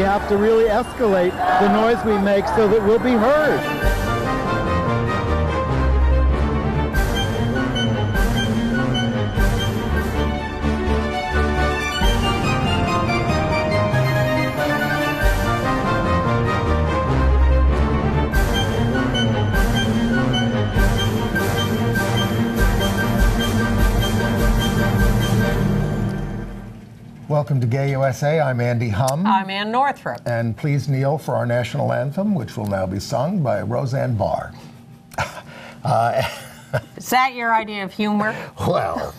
have to really escalate the noise we make so that we'll be heard. Welcome to Gay USA. I'm Andy Humm. I'm Ann Northrup. And please kneel for our national anthem, which will now be sung by Roseanne Barr. Is that your idea of humor? Well,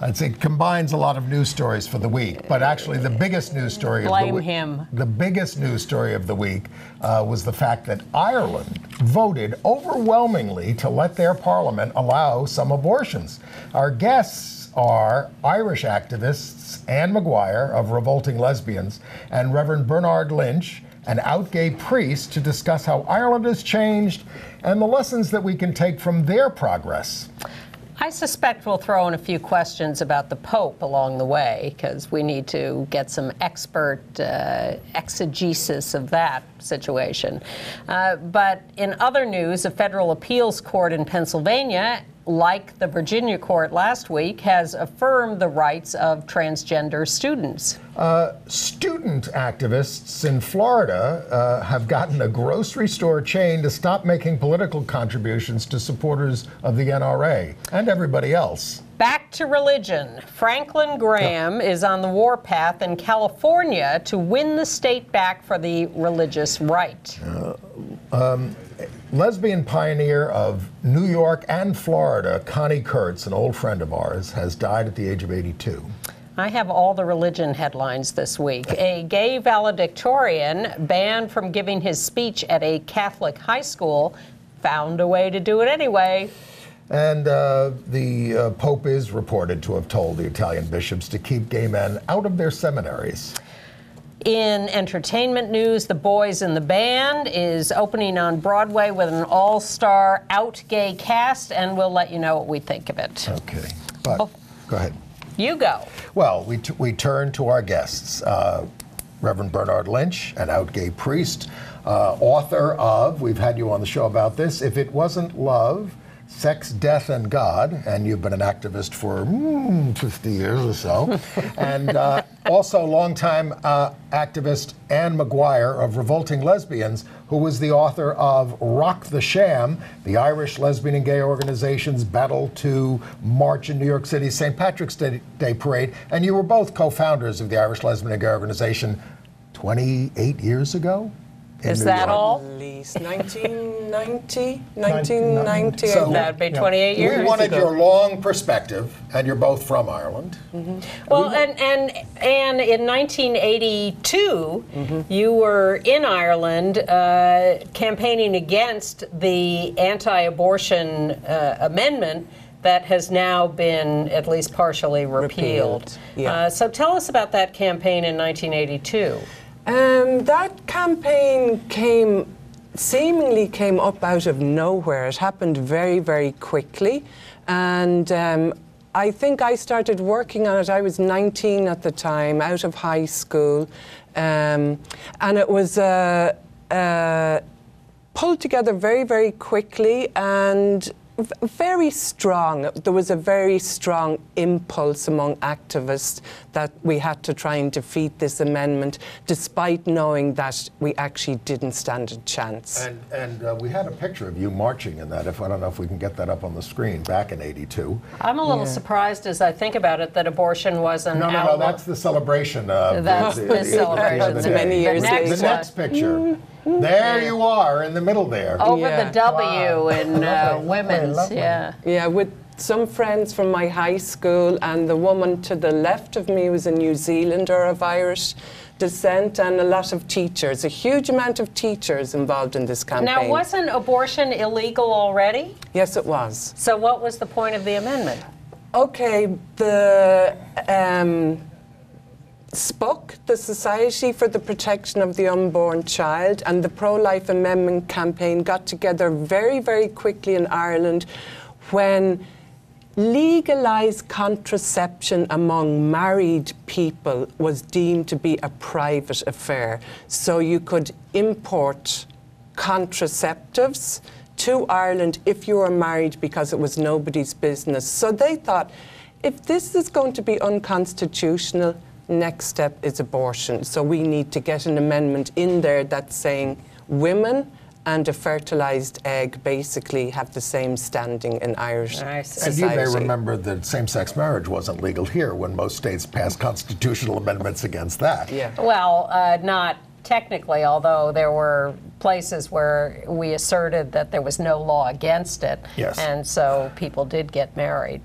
I'd say it combines a lot of news stories for the week, but actually the biggest news story of the week. Blame him. The biggest news story of the week was the fact that Ireland voted overwhelmingly to let their parliament allow some abortions. Our guests are Irish activists Anne Maguire of Revolting Lesbians and Reverend Bernárd Lynch, an out gay priest, to discuss how Ireland has changed and the lessons that we can take from their progress. I suspect we'll throw in a few questions about the Pope along the way, because we need to get some expert exegesis of that situation. But in other news, a federal appeals court in Pennsylvania, like the Virginia court last week, has affirmed the rights of transgender students. Student activists in Florida have gotten a grocery store chain to stop making political contributions to supporters of the NRA and everybody else. Back to religion. Franklin Graham is on the warpath in California to win the state back for the religious right. Lesbian pioneer of New York and Florida, Connie Kurtz, an old friend of ours, has died at the age of 82. I have all the religion headlines this week. A gay valedictorian banned from giving his speech at a Catholic high school found a way to do it anyway. And the Pope is reported to have told the Italian bishops to keep gay men out of their seminaries. In entertainment news, The Boys in the Band is opening on Broadway with an all-star out gay cast, and we'll let you know what we think of it. Okay, but go ahead. You go. Well, we turn to our guests. Reverend Bernárd Lynch, an out gay priest, author of, we've had you on the show about this, If It Wasn't Love, Sex, Death, and God, and you've been an activist for 50 years or so. And also longtime activist Anne Maguire of Revolting Lesbians, who was the author of Rock the Sham, the Irish lesbian and gay organization's battle to march in New York City's St. Patrick's Day parade. And you were both co-founders of the Irish lesbian and gay organization 28 years ago? Is that all? At least 1990. So, that'd be 28 years We wanted ago. your long perspective, and you're both from Ireland. Mm-hmm. Well, and in 1982, you were in Ireland campaigning against the anti-abortion amendment that has now been at least partially repealed. Yeah. So tell us about that campaign in 1982. That campaign seemingly came up out of nowhere. It happened very, very quickly. And I think I started working on it. I was 19 at the time, out of high school. And it was pulled together very, very quickly and very strong. There was a very strong impulse among activists that we had to try and defeat this amendment, despite knowing that we actually didn't stand a chance. And we had a picture of you marching in that. I don't know if we can get that up on the screen, back in '82. I'm a little surprised as I think about it that abortion wasn't No, that's the celebration. That's the celebration. It's many years later. The next picture. There you are, in the middle there. Over the W in women's, Yeah, with some friends from my high school, and the woman to the left of me was a New Zealander of Irish descent, and a lot of teachers, a huge amount of teachers involved in this campaign. Now, wasn't abortion illegal already? Yes, it was. So what was the point of the amendment? Okay, the SPUC, the Society for the Protection of the Unborn Child, and the Pro-Life Amendment campaign got together very, very quickly in Ireland when legalized contraception among married people was deemed to be a private affair. So you could import contraceptives to Ireland if you were married because it was nobody's business. So they thought, if this is going to be unconstitutional, next step is abortion. So we need to get an amendment in there that's saying women and a fertilized egg basically have the same standing in Irish society. And you may remember that same-sex marriage wasn't legal here when most states passed constitutional amendments against that. Yeah. Well, not technically, although there were places where we asserted that there was no law against it. Yes. And so people did get married,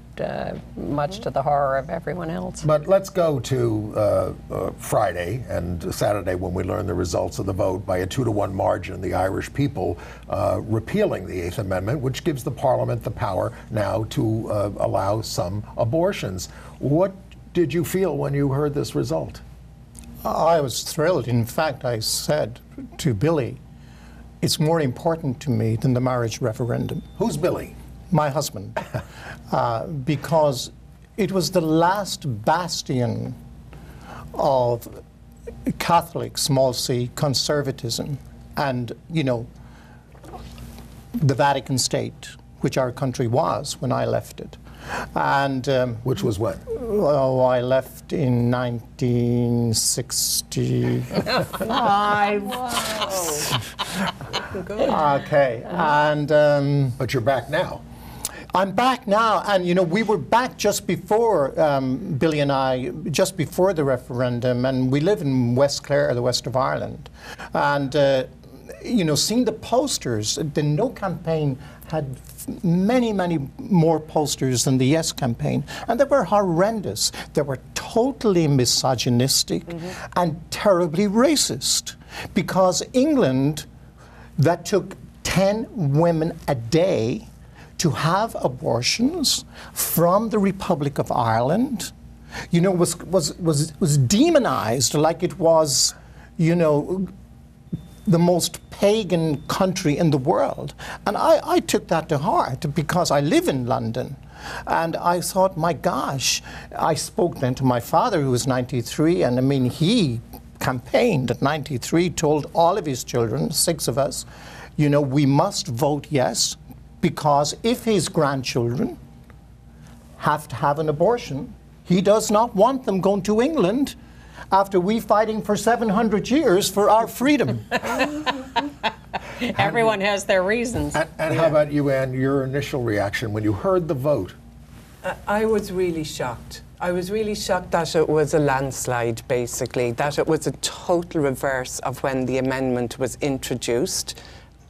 much to the horror of everyone else. But let's go to Friday and Saturday when we learned the results of the vote by a 2-to-1 margin, the Irish people repealing the Eighth Amendment, which gives the Parliament the power now to allow some abortions. What did you feel when you heard this result? I was thrilled. In fact, I said to Billy, it's more important to me than the marriage referendum. Who's Billy? My husband. Because it was the last bastion of Catholic, small c, conservatism and, you know, the Vatican state, which our country was when I left it. And which was when? Oh, I left in 1965. Okay, and but you're back now. I'm back now, and you know we were back just before Billy and I, just before the referendum, and we live in West Clare, the west of Ireland, and you know, seeing the posters, the No campaign had many, many more posters than the Yes campaign, and they were horrendous. They were totally misogynistic and terribly racist, because England, that took 10 women a day to have abortions from the Republic of Ireland, you know, was demonized like it was, you know, the most pagan country in the world. And I took that to heart because I live in London. And I thought, my gosh, I spoke then to my father who was 93, and I mean, he campaigned at 93, told all of his children, 6 of us, you know, we must vote yes, because if his grandchildren have to have an abortion, he does not want them going to England after we fighting for 700 years for our freedom. Everyone has their reasons. And how about you, Anne, your initial reaction when you heard the vote? I was really shocked. I was really shocked that it was a landslide, basically, that it was a total reverse of when the amendment was introduced,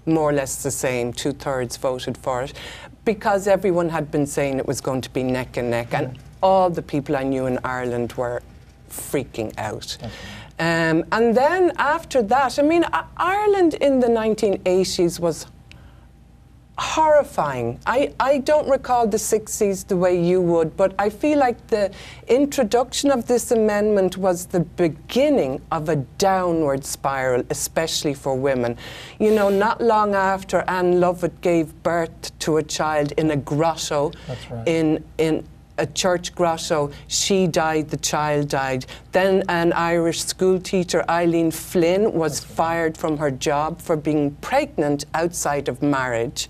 more or less the same, 2/3 voted for it, because everyone had been saying it was going to be neck and neck, and all the people I knew in Ireland were freaking out. And then after that, I mean, Ireland in the 1980s was horrifying. I don't recall the 60s the way you would, but I feel like the introduction of this amendment was the beginning of a downward spiral, especially for women. You know, not long after Anne Lovett gave birth to a child in a grotto, That's right. in a church grotto, she died, the child died. Then an Irish school teacher, Eileen Flynn, was fired from her job for being pregnant outside of marriage.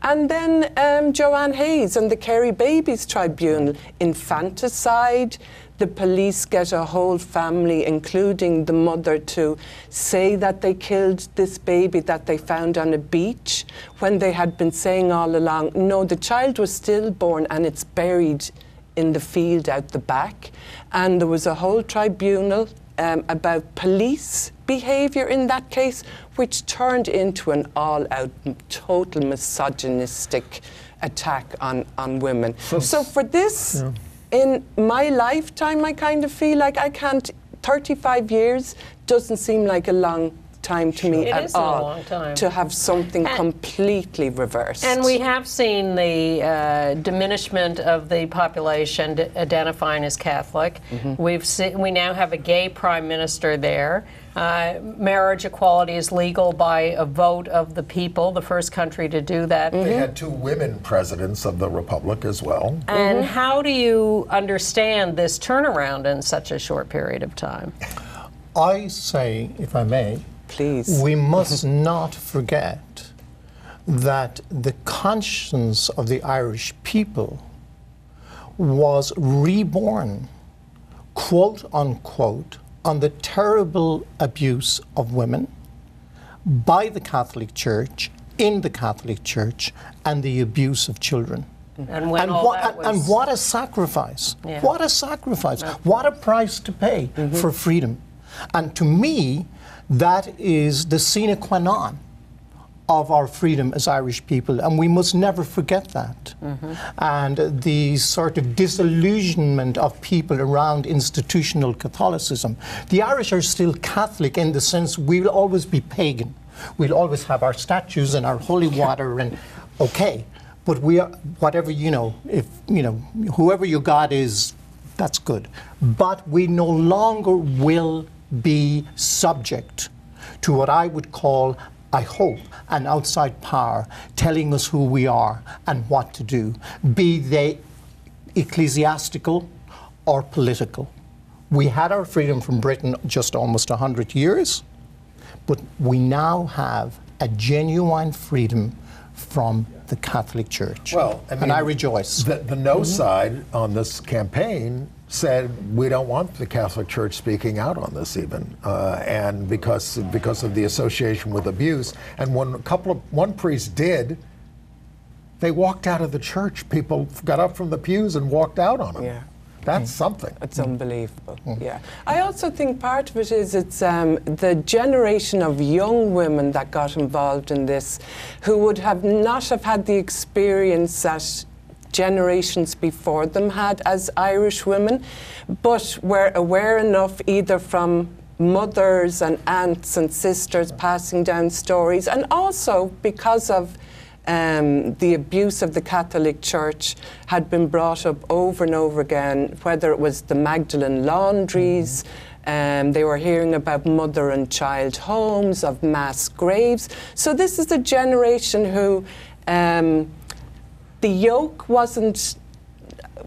And then Joanne Hayes and the Kerry Babies Tribunal, infanticide. The police get a whole family, including the mother, to say that they killed this baby that they found on a beach, when they had been saying all along, no, the child was stillborn and it's buried in the field out the back. And there was a whole tribunal about police behaviour in that case, which turned into an all-out, total misogynistic attack on women. So for this, in my lifetime, I kind of feel like I can't, 35 years doesn't seem like a long time to me It at isn't a all long time. to have something completely reversed. And we have seen the diminishment of the population identifying as Catholic. We now have a gay prime minister there. Marriage equality is legal by a vote of the people, the first country to do that. They had 2 women presidents of the republic as well. And how do you understand this turnaround in such a short period of time? I say, if I may, Please. we must not forget that the conscience of the Irish people was reborn, quote unquote, on the terrible abuse of women by the Catholic Church, in the Catholic Church, and the abuse of children. And when all that was... And what a sacrifice. Yeah. What a sacrifice. What a price to pay for freedom. And to me, that is the sine qua non of our freedom as Irish people, and we must never forget that. And the sort of disillusionment of people around institutional Catholicism. The Irish are still Catholic in the sense we'll always be pagan. We'll always have our statues and our holy water, and okay, but we are, whatever, if, whoever your God is, that's good. But we no longer will be subject to what I would call, I hope, an outside power telling us who we are and what to do, be they ecclesiastical or political. We had our freedom from Britain just almost 100 years, but we now have a genuine freedom from the Catholic Church. Well, I mean, and I rejoice. The no side on this campaign said we don't want the Catholic Church speaking out on this even, and because of the association with abuse. And when one priest did, they walked out of the church. People got up from the pews and walked out on them. Yeah. That's something. It's unbelievable. Yeah. I also think part of it is it's the generation of young women that got involved in this, who would not have had the experience that generations before them had as Irish women, but were aware enough either from mothers and aunts and sisters passing down stories, and also because of the abuse of the Catholic Church had been brought up over and over again, whether it was the Magdalene laundries, they were hearing about mother and child homes, of mass graves. So this is a generation who the yoke wasn't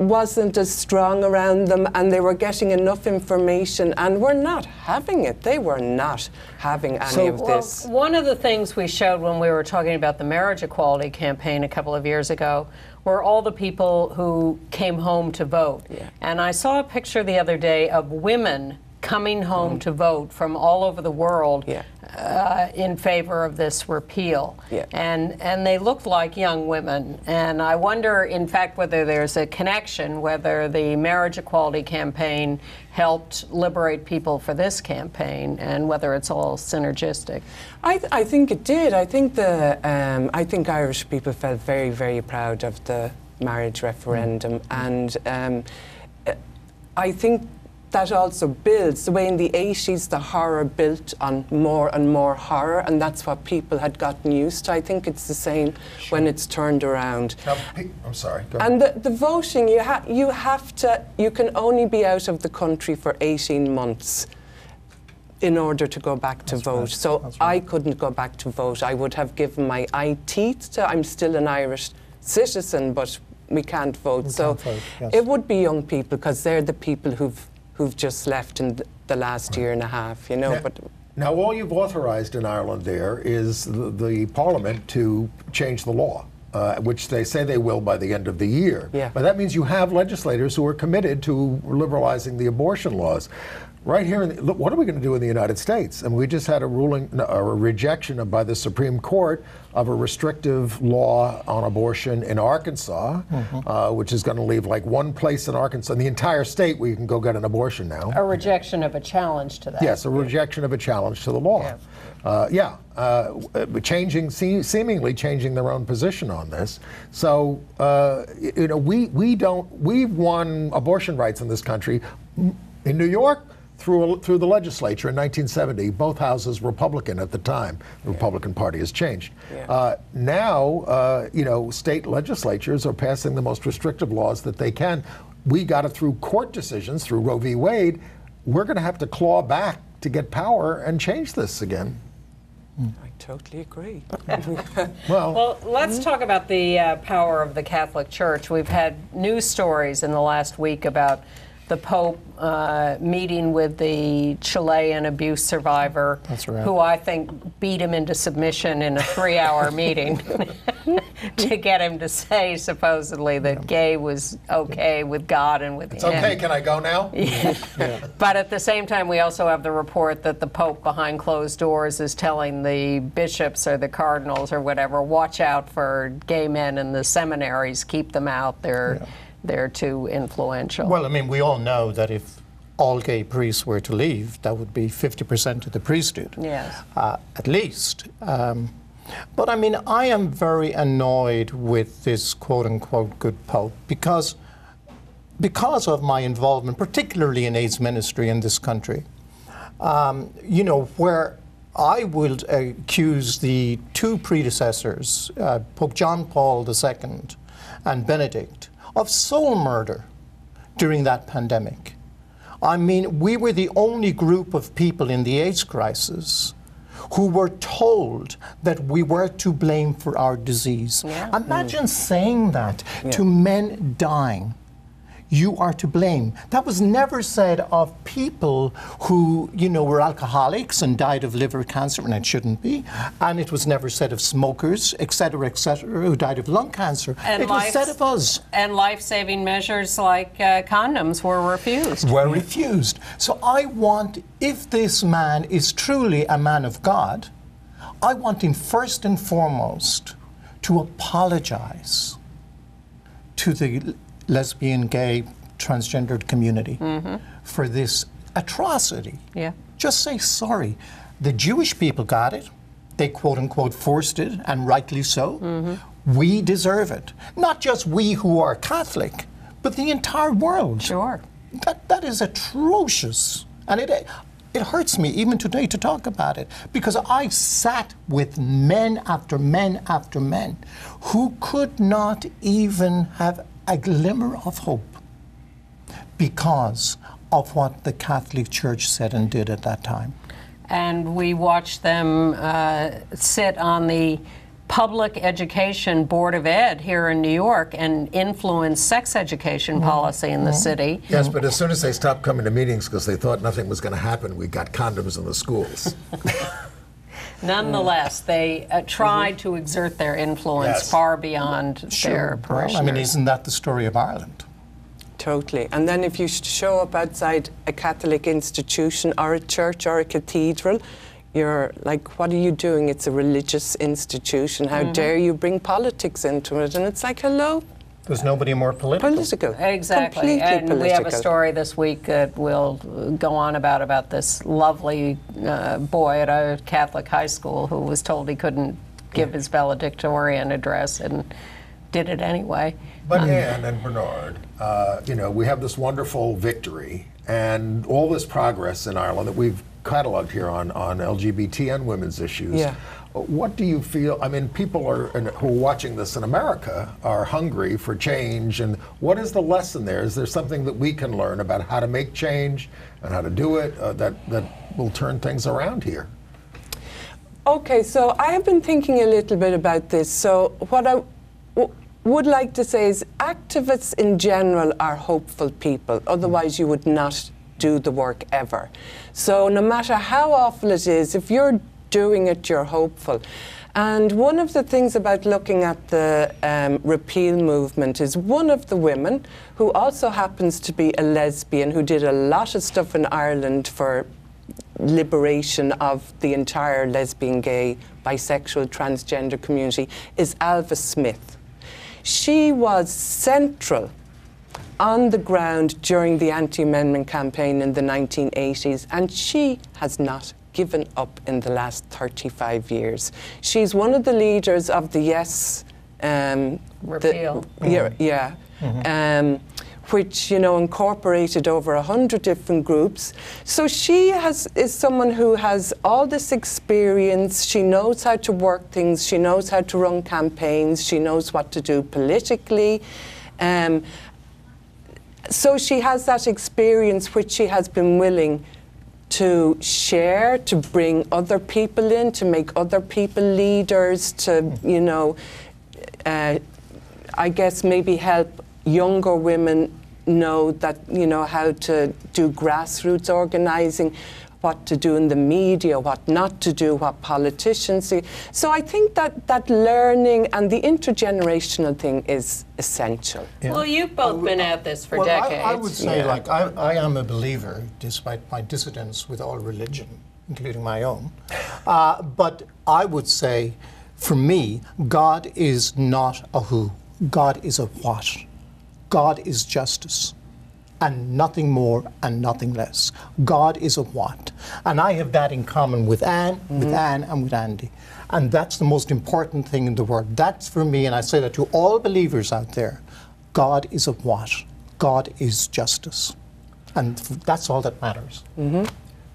as strong around them, and they were getting enough information and were not having it. They were not having any of this. Well, one of the things we showed when we were talking about the marriage equality campaign a couple of years ago were all the people who came home to vote. Yeah. And I saw a picture the other day of women coming home to vote from all over the world in favor of this repeal. Yeah. And they looked like young women. And I wonder, in fact, whether there's a connection, whether the marriage equality campaign helped liberate people for this campaign, and whether it's all synergistic. I think it did. I think I think Irish people felt very, very proud of the marriage referendum, and I think that also builds, the way in the 80s the horror built on more and more horror, and that's what people had gotten used to. I think it's the same when it's turned around. Now, I'm sorry, go ahead. And the voting, you can only be out of the country for 18 months in order to go back to vote. Right. So Right. I couldn't go back to vote. I would have given my eye teeth to, I'm still an Irish citizen, but we can't vote. Yes. It would be young people, because they're the people who've just left in the last year and a half, Now, all you've authorized in Ireland there is the Parliament to change the law, which they say they will by the end of the year. Yeah. But that means you have legislators who are committed to liberalizing the abortion laws. Right here, look, what are we going to do in the United States? And we just had a rejection by the Supreme Court of a restrictive law on abortion in Arkansas, which is going to leave like one place in Arkansas, in the entire state, where you can go get an abortion now. A rejection of a challenge to that. Yes, a rejection of a challenge to the law. Seemingly changing their own position on this. So, we've won abortion rights in this country. In New York, through the legislature in 1970, both houses Republican at the time. The Republican Party has changed. Yeah. Now, you know, state legislatures are passing the most restrictive laws that they can. We got it through court decisions, through Roe v. Wade. We're going to have to claw back to get power and change this again. I totally agree. Well, let's talk about the power of the Catholic Church. We've had news stories in the last week about the Pope meeting with the Chilean abuse survivor, That's right. who I think beat him into submission in a 3-hour meeting to get him to say, supposedly, that gay was okay with God and with him. It's okay, can I go now? But at the same time, we also have the report that the Pope behind closed doors is telling the bishops or the cardinals or whatever, watch out for gay men in the seminaries, keep them out, they're too influential. Well, I mean, we all know that if all gay priests were to leave, that would be 50% of the priesthood. Yes. At least. But I mean, I am very annoyed with this quote-unquote good Pope because of my involvement, particularly in AIDS ministry in this country. You know, where I would accuse the two predecessors, Pope John Paul II and Benedict, of soul murder during that pandemic. I mean, we were the only group of people in the AIDS crisis who were told that we were to blame for our disease. Yeah. Imagine saying that to men dying. You are to blame. That was never said of people who, you know, were alcoholics and died of liver cancer, and it shouldn't be. And it was never said of smokers, et cetera, who died of lung cancer. And it was said of us. And life-saving measures like condoms were refused. Were refused. So I want, if this man is truly a man of God, I want him first and foremost to apologize to the lesbian, gay, transgendered community for this atrocity. Yeah. Just say sorry. The Jewish people got it. They quote-unquote forced it, and rightly so. We deserve it. Not just we who are Catholic, but the entire world. Sure. That is atrocious. And it hurts me even today to talk about it, because I sat with men after men after men who could not even have a glimmer of hope because of what the Catholic Church said and did at that time. And we watched them sit on the Public Education Board of Ed here in New York and influence sex education policy in the city. Yes, but as soon as they stopped coming to meetings because they thought nothing was going to happen, we got condoms in the schools. Nonetheless, they tried to exert their influence far beyond their parishioners. Well, I mean, isn't that the story of Ireland? Totally. And then if you show up outside a Catholic institution or a church or a cathedral, you're like, what are you doing? It's a religious institution. How dare you bring politics into it? And it's like, hello? There's nobody more political. Political. Exactly. Completely And political. we have a story this week that we'll go on about this lovely boy at a Catholic high school who was told he couldn't give his valedictorian address and did it anyway. But Anne and Bernard, you know, we have this wonderful victory and all this progress in Ireland that we've cataloged here on LGBT and women's issues. Yeah. What do you feel? I mean, people who are watching this in America are hungry for change. And what is the lesson there? Is there something that we can learn about how to make change and how to do it that will turn things around here? Okay, so I have been thinking a little bit about this. So what I would like to say is activists in general are hopeful people. Otherwise, you would not do the work ever. So no matter how awful it is, if you're doing it, you're hopeful. And one of the things about looking at the repeal movement is one of the women, who also happens to be a lesbian, who did a lot of stuff in Ireland for liberation of the entire lesbian, gay, bisexual, transgender community, is Alva Smith. She was central on the ground during the anti-amendment campaign in the 1980s, and she has not given up in the last 35 years. She's one of the leaders of the Yes Repeal. which, you know, incorporated over 100 different groups. So she is someone who has all this experience. She knows how to work things. She knows how to run campaigns. She knows what to do politically. So she has that experience which she has been willing to share, to bring other people in, to make other people leaders, to, you know, I guess maybe help younger women know that, you know, how to do grassroots organising, what to do in the media, what not to do, what politicians do. So I think that learning and the intergenerational thing is essential. Yeah. Well, you've both been at this for decades. I would say, like, I am a believer, despite my dissidence with all religion, including my own. But I would say, for me, God is not a who. God is a what. God is justice, and nothing more and nothing less. God is a what. And I have that in common with Anne, with Anne, and with Andy. And that's the most important thing in the world. That's for me, and I say that to all believers out there, God is a what. God is justice. And that's all that matters.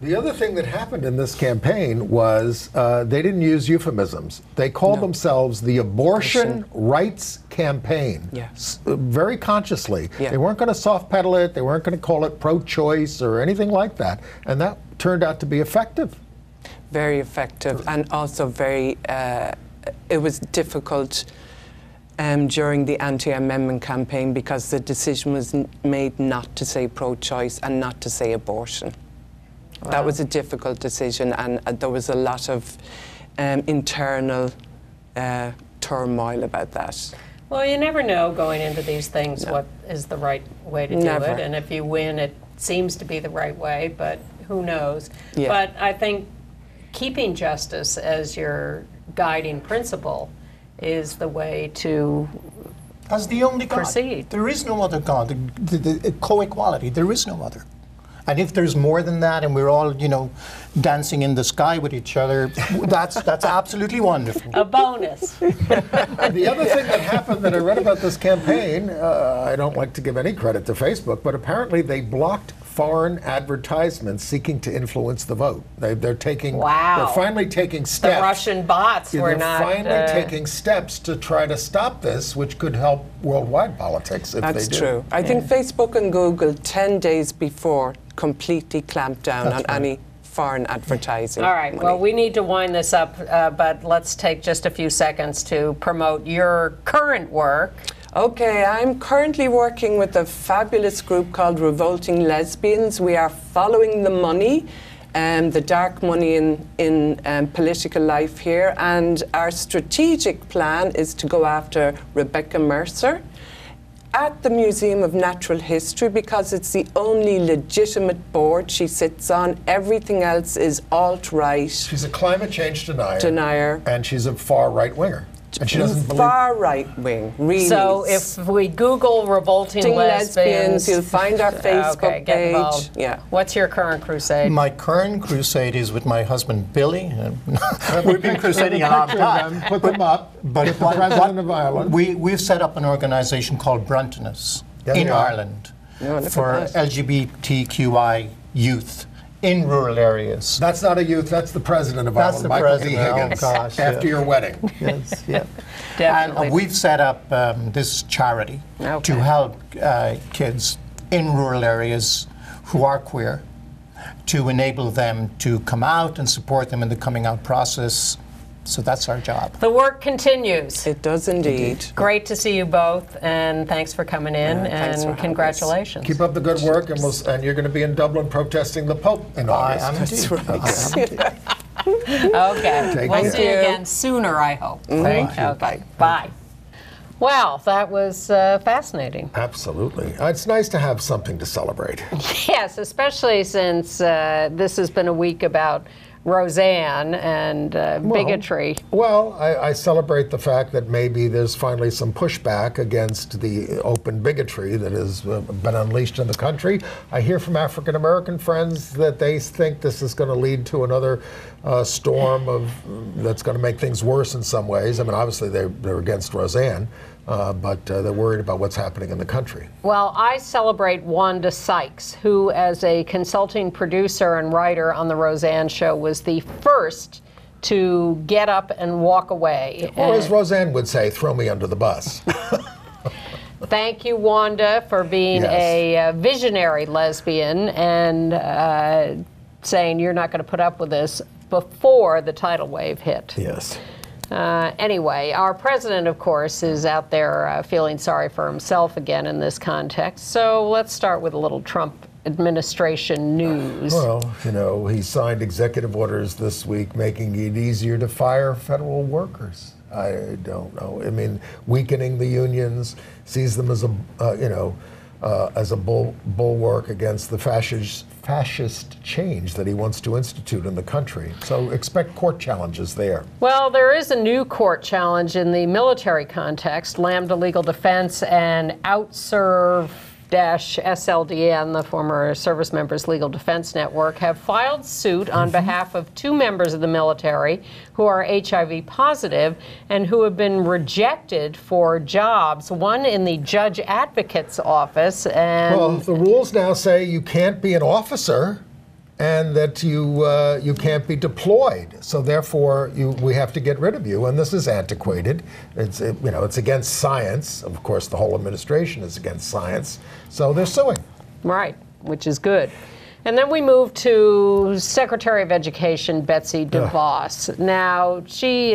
The other thing that happened in this campaign was they didn't use euphemisms. They called themselves the Abortion Rights Campaign. Yes. Very consciously. Yeah. They weren't going to soft pedal it. They weren't going to call it pro-choice or anything like that. And that turned out to be effective. Very effective, and also very, it was difficult during the anti-amendment campaign because the decision was made not to say pro-choice and not to say abortion. Wow. That was a difficult decision, and there was a lot of internal turmoil about that. Well, you never know going into these things what is the right way to do it, and if you win, it seems to be the right way, but who knows? Yeah. But I think keeping justice as your guiding principle is the way to as the only God. Proceed. There is no other God. The co-equality, there is no other. And if there's more than that, and we're all, you know, dancing in the sky with each other, that's absolutely wonderful. A bonus. The other thing that happened that I read about this campaign, I don't like to give any credit to Facebook, but apparently they blocked foreign advertisements seeking to influence the vote. They're taking, they're finally taking steps. The Russian bots were not. They're finally taking steps to try to stop this, which could help worldwide politics if they do. That's true. I think Facebook and Google 10 days before completely clamped down on any foreign advertising. All right, money. well, we need to wind this up, but let's take just a few seconds to promote your current work. Okay, I'm currently working with a fabulous group called Revolting Lesbians. We are following the money, the dark money in political life here, and our strategic plan is to go after Rebecca Mercer at the Museum of Natural History because it's the only legitimate board she sits on. Everything else is alt-right. She's a climate change denier. And she's a far right-winger. And she doesn't believe... Far right-wing, really. So if we Google Revolting Lesbians... you'll find our Facebook page. Involved. Yeah. What's your current crusade? My current crusade is with my husband, Billy. We've been crusading a long time. Put them up. But the President of Ireland. We've set up an organisation called Bruntonus in Ireland for LGBTQI youth in rural areas. That's not a youth, that's the President of Ireland, Michael D. Higgins, after your wedding. Yes, yeah. Definitely. And we've set up this charity to help kids in rural areas who are queer, to enable them to come out and support them in the coming out process. So that's our job. The work continues. It does indeed. Great to see you both, and thanks for coming in, and congratulations. Keep up the good work, and you're going to be in Dublin protesting the Pope in August. That's right. Okay. We'll see you again sooner, I hope. Thank you. Okay. Bye. Well, that was fascinating. Absolutely. It's nice to have something to celebrate. Yes, especially since this has been a week about Roseanne and bigotry. Well, I celebrate the fact that maybe there's finally some pushback against the open bigotry that has been unleashed in the country. I hear from African American friends that they think this is going to lead to another storm that's going to make things worse in some ways. I mean, obviously they're against Roseanne, but they're worried about what's happening in the country. Well, I celebrate Wanda Sykes, who, as a consulting producer and writer on The Roseanne Show, was the first to get up and walk away. Or as Roseanne would say, throw me under the bus. Thank you, Wanda, for being a visionary lesbian and saying you're not going to put up with this before the tidal wave hit. Yes. Anyway, our president, of course, is out there feeling sorry for himself again in this context. So let's start with a little Trump administration news. Well, you know, he signed executive orders this week making it easier to fire federal workers. I don't know. I mean, weakening the unions, sees them as a bulwark against the fascist change that he wants to institute in the country. So expect court challenges there. Well, there is a new court challenge in the military context. Lambda Legal Defense and OutServe-SLDN, the former Service Members Legal Defense Network, have filed suit on behalf of 2 members of the military who are HIV positive and who have been rejected for jobs, one in the judge advocate's office. And well, the rules now say you can't be an officer and that you can't be deployed. So therefore, we have to get rid of you. And this is antiquated. It's it's against science. Of course, the whole administration is against science. So they're suing. Right, which is good. And then we move to Secretary of Education Betsy DeVos. Now, she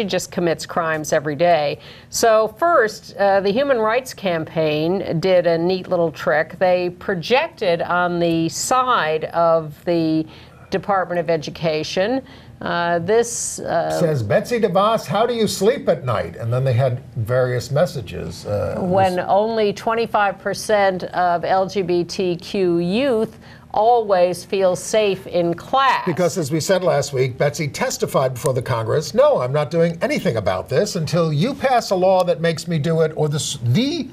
just commits crimes every day. So first, the Human Rights Campaign did a neat little trick. They projected on the side of the Department of Education this says, Betsy DeVos, how do you sleep at night? And then they had various messages. When only 25% of LGBTQ youth always feel safe in class. Because as we said last week, Betsy testified before the Congress, no, I'm not doing anything about this until you pass a law that makes me do it or the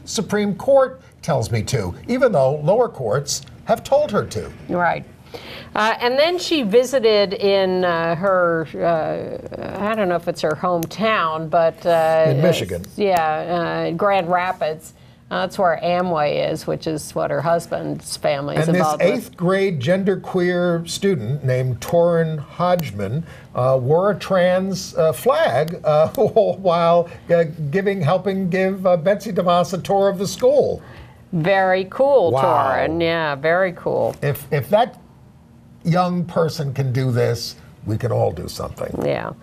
Supreme Court tells me to, even though lower courts have told her to. Right. And then she visited in her, I don't know if it's her hometown, but... in Michigan. Grand Rapids. That's where Amway is, which is what her husband's family is involved with. And this 8th grade genderqueer student named Torrin Hodgman wore a trans flag while helping give Betsy DeVos a tour of the school. Very cool, wow. Torrin. Yeah, very cool. If that young person can do this, we can all do something. Yeah.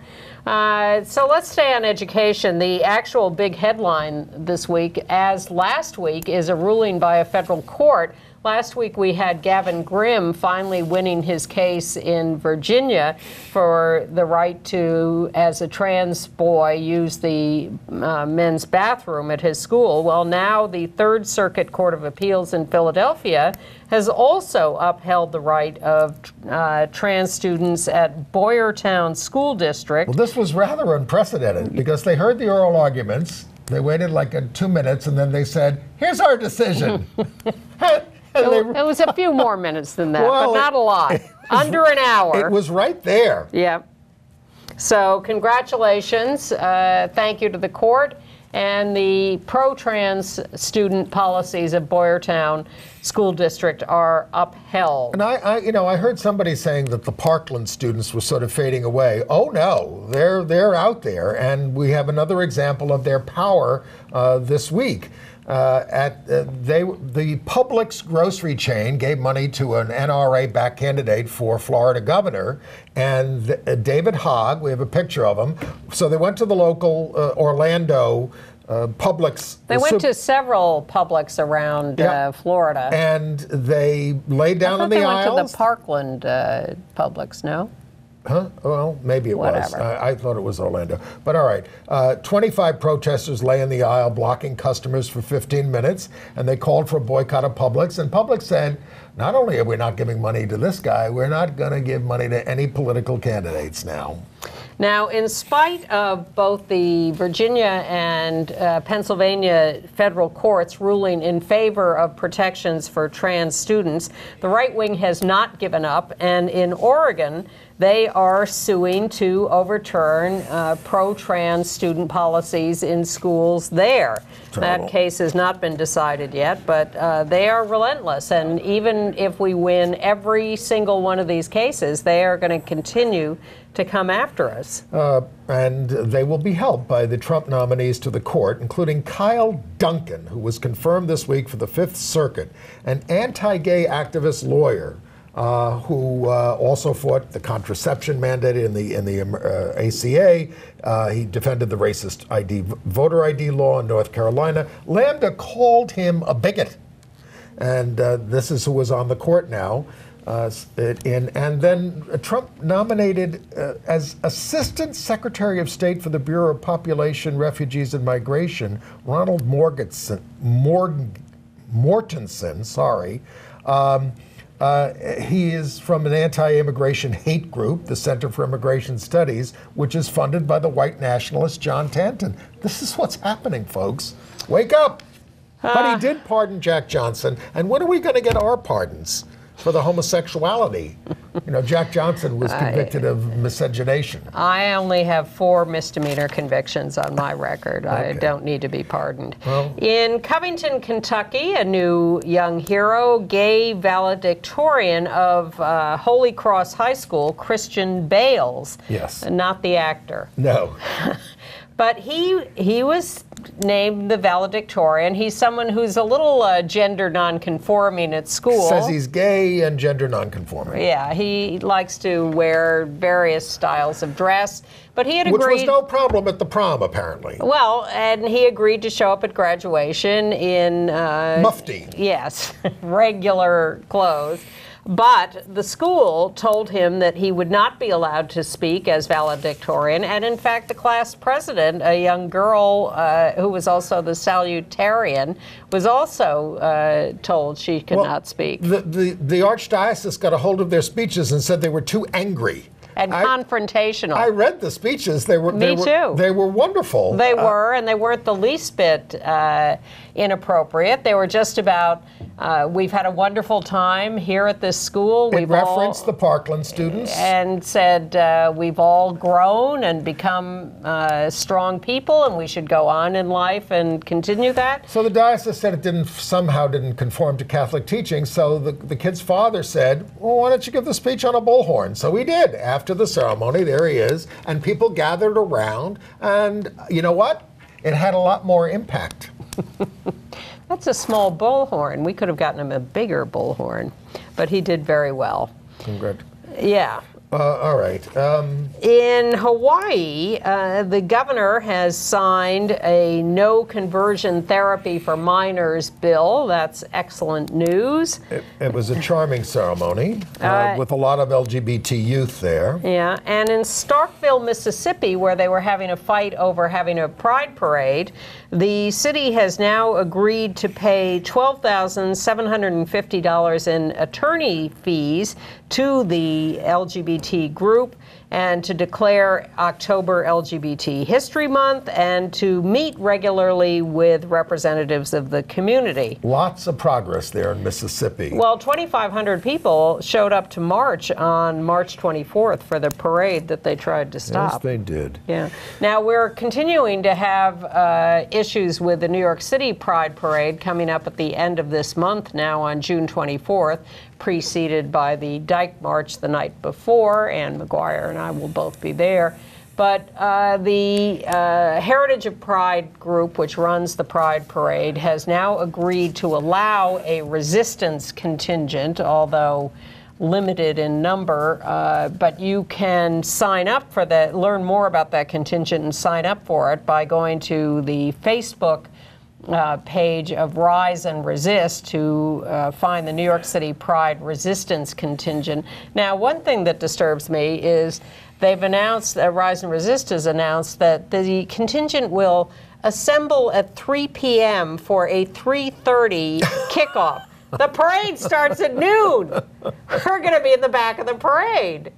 So let's stay on education. The actual big headline this week, as last week, is a ruling by a federal court. Last week we had Gavin Grimm finally winning his case in Virginia for the right to, as a trans boy, use the men's bathroom at his school. Well, now the Third Circuit Court of Appeals in Philadelphia has also upheld the right of trans students at Boyertown School District. Well, this was rather unprecedented because they heard the oral arguments. They waited like 2 minutes and then they said, here's our decision. It was a few more minutes than that, well, but not a lot. Under an hour. It was right there. Yeah. So congratulations. Thank you to the court. And the pro-trans student policies of Boyertown School District are upheld. And I heard somebody saying that the Parkland students were sort of fading away. Oh no, they're out there, and we have another example of their power this week. The Publix grocery chain gave money to an NRA-backed candidate for Florida governor, and David Hogg, we have a picture of him. So they went to the local Orlando Publix. They went to several Publix around Florida. And they laid down on the aisles. They went to the Parkland Publix, no? Huh? Well, maybe it was. I thought it was Orlando. But all right. 25 protesters lay in the aisle blocking customers for 15 minutes, and they called for a boycott of Publix. And Publix said, not only are we not giving money to this guy, we're not going to give money to any political candidates now. Now, in spite of both the Virginia and Pennsylvania federal courts ruling in favor of protections for trans students, the right wing has not given up, and in Oregon, they are suing to overturn pro-trans student policies in schools there. Terrible. That case has not been decided yet, but they are relentless. And even if we win every single one of these cases, they are going to continue to come after us. And they will be helped by the Trump nominees to the court, including Kyle Duncan, who was confirmed this week for the Fifth Circuit, an anti-gay activist lawyer. Who also fought the contraception mandate in the ACA. He defended the racist voter ID law in North Carolina. Lambda called him a bigot, and this is who was on the court now. And then Trump nominated as Assistant Secretary of State for the Bureau of Population, Refugees, and Migration, Ronald Mortensen. He is from an anti-immigration hate group, the Center for Immigration Studies, which is funded by the white nationalist John Tanton. This is what's happening, folks. Wake up! But he did pardon Jack Johnson. And when are we going to get our pardons for the homosexuality? You know, Jack Johnson was convicted of miscegenation. I only have 4 misdemeanor convictions on my record. Okay. I don't need to be pardoned. Well, in Covington, Kentucky, a new young hero, gay valedictorian of Holy Cross High School, Christian Bales. Yes. Not the actor. No. But he was named the valedictorian. He's someone who's a little gender nonconforming at school. Says he's gay and gender nonconforming. Yeah, he likes to wear various styles of dress. But he had agreed... Which was no problem at the prom, apparently. Well, and he agreed to show up at graduation in... Mufti. Yes, regular clothes. But the school told him that he would not be allowed to speak as valedictorian. And in fact, the class president, a young girl who was also the salutarian, was also told she could not speak. The archdiocese got a hold of their speeches and said they were too angry. And confrontational. I read the speeches. They were too. They were wonderful. They were, and they weren't the least bit inappropriate. They were just about, we've had a wonderful time here at this school. It referenced the Parkland students. And said we've all grown and become strong people, and we should go on in life and continue that. So the diocese said it somehow didn't conform to Catholic teaching, so the kid's father said, well, why don't you give the speech on a bullhorn? So he did. After the ceremony, there he is, and people gathered around, and you know what? It had a lot more impact. That's a small bullhorn. We could have gotten him a bigger bullhorn, but he did very well. Congrats. Yeah. All right. In Hawaii, the governor has signed a no conversion therapy for minors bill. That's excellent news. It was a charming ceremony with a lot of LGBT youth there. Yeah, and in Starkville, Mississippi, where they were having a fight over having a pride parade, the city has now agreed to pay $12,750 in attorney fees to the LGBT group and to declare October LGBT History Month and to meet regularly with representatives of the community. Lots of progress there in Mississippi. Well, 2,500 people showed up to march on March 24th for the parade that they tried to stop. Yes, they did. Yeah. Now, we're continuing to have issues with the New York City Pride Parade coming up at the end of this month now on June 24th, preceded by the Dyke March the night before. Anne Maguire and I will both be there. But the Heritage of Pride group, which runs the Pride Parade, has now agreed to allow a resistance contingent, although limited in number, but you can sign up for that, learn more about that contingent and sign up for it by going to the Facebook page of Rise and Resist to find the New York City Pride Resistance Contingent. Now, one thing that disturbs me is they've announced, Rise and Resist has announced that the contingent will assemble at 3 p.m. for a 3:30 kickoff. The parade starts at noon. We're going to be in the back of the parade.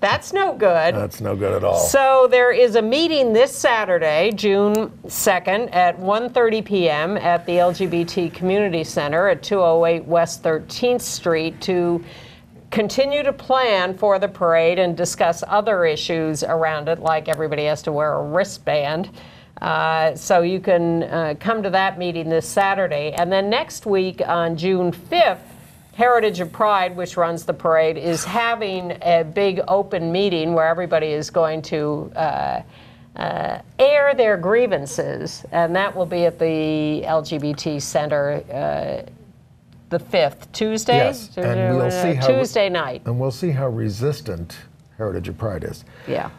That's no good. That's no good at all. So there is a meeting this Saturday, June 2nd, at 1:30 p.m. at the LGBT Community Center at 208 West 13th Street to continue to plan for the parade and discuss other issues around it, like everybody has to wear a wristband. So you can come to that meeting this Saturday. And then next week on June 5th, Heritage of Pride, which runs the parade, is having a big open meeting where everybody is going to air their grievances. And that will be at the LGBT Center the 5th, Tuesday? Yes, and we'll see how Tuesday night. And we'll see how resistant Heritage of Pride is. Yeah.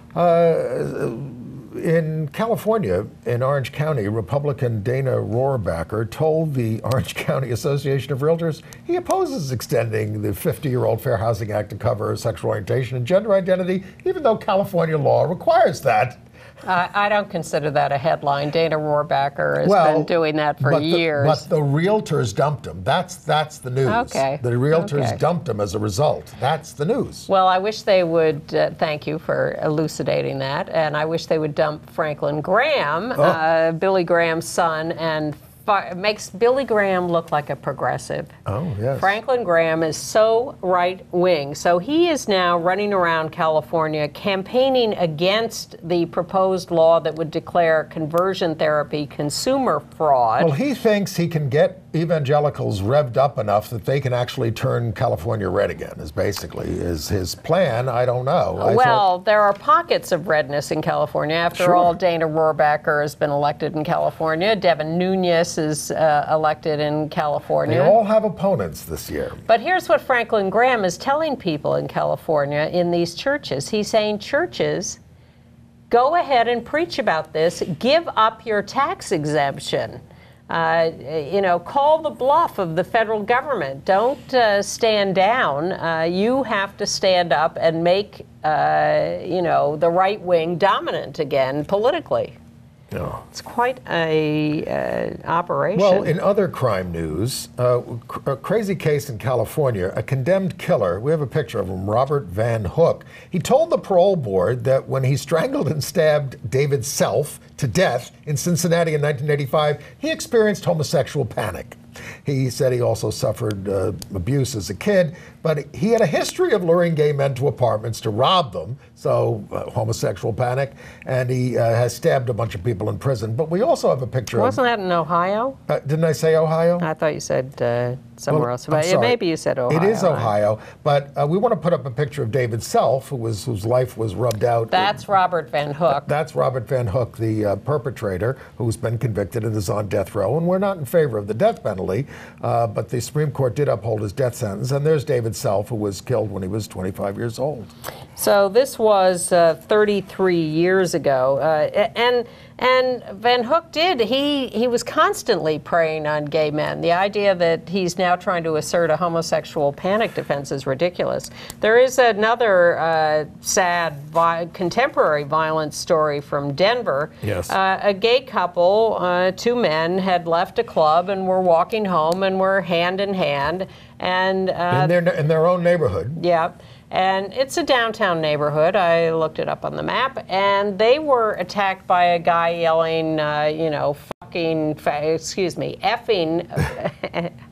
In California, in Orange County, Republican Dana Rohrabacher told the Orange County Association of Realtors he opposes extending the 50-year-old Fair Housing Act to cover sexual orientation and gender identity, even though California law requires that. I don't consider that a headline. Dana Rohrabacher has been doing that for years. But the realtors dumped him. That's the news. Okay. The realtors dumped him as a result. That's the news. Well, I wish they would, thank you for elucidating that, and I wish they would dump Franklin Graham, Billy Graham's son, and makes Billy Graham look like a progressive. Oh, yes. Franklin Graham is so right-wing. So he is now running around California campaigning against the proposed law that would declare conversion therapy consumer fraud. Well, he thinks he can get evangelicals revved up enough that they can actually turn California red again, is basically his plan. I don't know. There are pockets of redness in California. After all, Dana Rohrabacher has been elected in California. Devin Nunes is elected in California. They all have opponents this year. But here's what Franklin Graham is telling people in California in these churches. He's saying, churches, go ahead and preach about this. Give up your tax exemption. Call the bluff of the federal government. Don't stand down. You have to stand up and make, the right wing dominant again politically. No. It's quite a operation. Well, in other crime news, a crazy case in California, a condemned killer, we have a picture of him, Robert Van Hook. He told the parole board that when he strangled and stabbed David Self to death in Cincinnati in 1985, he experienced homosexual panic. He said he also suffered abuse as a kid, but he had a history of luring gay men to apartments to rob them, so homosexual panic, and he has stabbed a bunch of people in prison. But we also have a picture Wasn't that in Ohio? Didn't I say Ohio? I thought you said somewhere else. I'm sorry. Maybe you said Ohio. It is Ohio, but we want to put up a picture of David Self, whose life was rubbed out. That's Robert Van Hook. That's Robert Van Hook, the perpetrator, who's been convicted and is on death row. And we're not in favor of the death penalty, but the Supreme Court did uphold his death sentence. And there's David Self, who was killed when he was 25 years old. So this was 33 years ago, and Van Hook he was constantly preying on gay men. The idea that he's now trying to assert a homosexual panic defense is ridiculous. There is another sad contemporary violence story from Denver. Yes. A gay couple, two men, had left a club and were walking home and were hand in hand. And in their own neighborhood. Yeah. And it's a downtown neighborhood. I looked it up on the map. And they were attacked by a guy yelling, effing.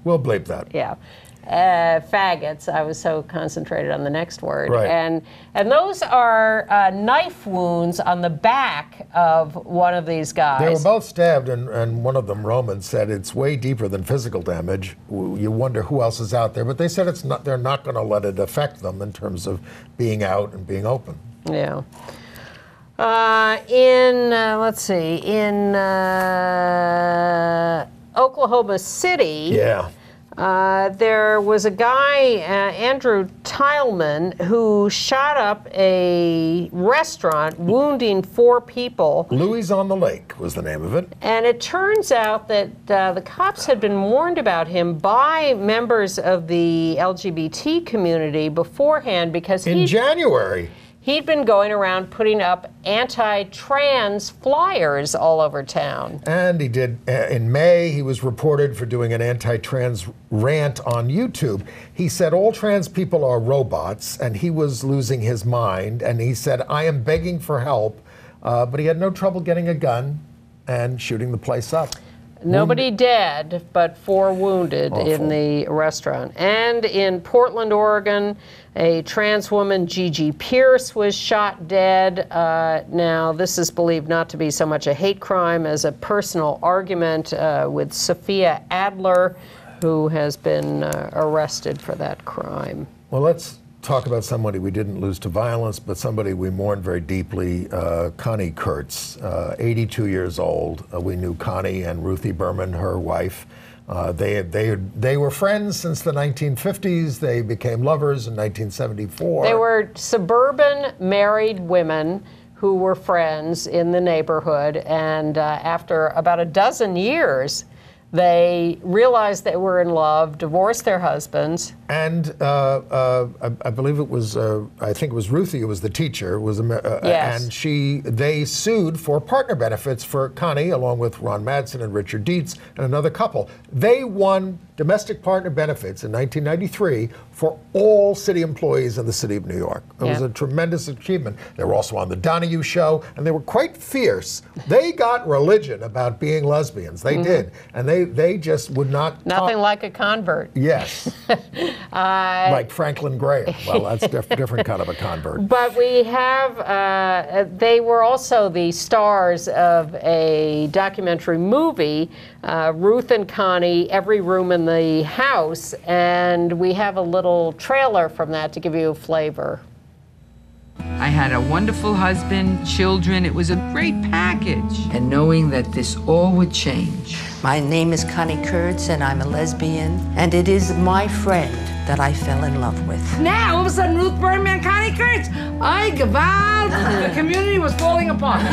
We'll bleep that. Yeah. Faggots. I was so concentrated on the next word. Right. And those are knife wounds on the back of one of these guys. They were both stabbed, and one of them, Roman, said it's way deeper than physical damage. You wonder who else is out there. But they said it's not. They're not going to let it affect them in terms of being out and being open. Yeah. In Oklahoma City. Yeah. There was a guy, Andrew Tileman, who shot up a restaurant, wounding 4 people. Louis on the Lake was the name of it. And it turns out that the cops had been warned about him by members of the LGBT community beforehand because in January. he'd been going around putting up anti-trans flyers all over town. And he did, in May, he was reported for doing an anti-trans rant on YouTube. He said all trans people are robots, and he was losing his mind. And he said, I am begging for help. But he had no trouble getting a gun and shooting the place up. Nobody dead, but 4 wounded in the restaurant. And in Portland, Oregon, a trans woman, Gigi Pierce, was shot dead. Now, this is believed not to be so much a hate crime as a personal argument with Sophia Adler, who has been arrested for that crime. Well, let's talk about somebody we didn't lose to violence, but somebody we mourn very deeply, Connie Kurtz, 82 years old. We knew Connie and Ruthie Berman, her wife. They were friends since the 1950s. They became lovers in 1974. They were suburban married women who were friends in the neighborhood, and after about a dozen years, they realized they were in love, divorced their husbands. And I believe it was, I think it was Ruthie who was the teacher, yes. And they sued for partner benefits for Connie, along with Ron Madsen and Richard Dietz and another couple. They won domestic partner benefits in 1993 for all city employees in the city of New York. It was a tremendous achievement. They were also on the Donahue Show, and they were quite fierce. They got religion about being lesbians. They did. And they just would not Nothing like a convert. Yes. Like Franklin Graham. Well, that's a different kind of a convert. But we have, they were also the stars of a documentary movie, Ruth and Connie, Every Room in the House, and we have a little trailer from that to give you a flavor. I had a wonderful husband, children. It was a great package. And knowing that this all would change. My name is Connie Kurtz, and I'm a lesbian, and it is my friend that I fell in love with. Now, all of a sudden, Ruth Berman, Connie Kurtz, I gewalt. The community was falling apart.